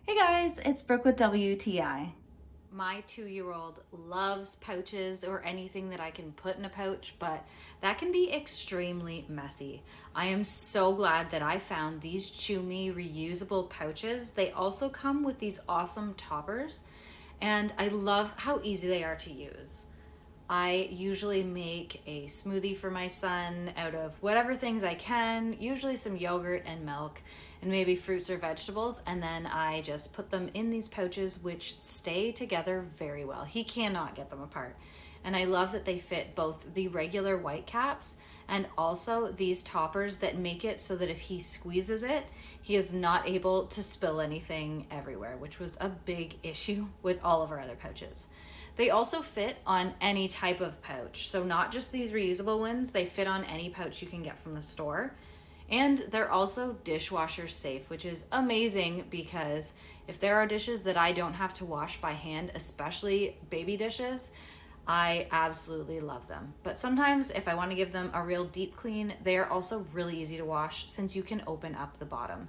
Hey guys, it's Brooke with WTI. My 2-year-old loves pouches or anything that I can put in a pouch, but that can be extremely messy. I am so glad that I found these ChooMee reusable pouches. They also come with these awesome toppers, and I love how easy they are to use. I usually make a smoothie for my son out of whatever things I can, usually some yogurt and milk, and maybe fruits or vegetables, and then I just put them in these pouches, which stay together very well. He cannot get them apart. And I love that they fit both the regular white caps and also these toppers that make it so that if he squeezes it, he is not able to spill anything everywhere, which was a big issue with all of our other pouches. They also fit on any type of pouch, so not just these reusable ones, they fit on any pouch you can get from the store. And they're also dishwasher safe, which is amazing because if there are dishes that I don't have to wash by hand, especially baby dishes, I absolutely love them. But sometimes if I want to give them a real deep clean, they are also really easy to wash since you can open up the bottom.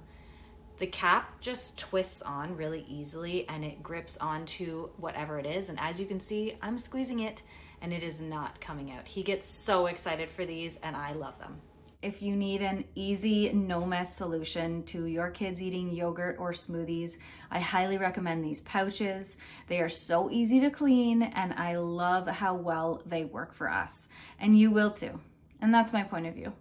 The cap just twists on really easily and it grips onto whatever it is. And as you can see, I'm squeezing it and it is not coming out. He gets so excited for these and I love them. If you need an easy, no mess solution to your kids eating yogurt or smoothies, I highly recommend these pouches. They are so easy to clean and I love how well they work for us. And you will too. And that's my point of view.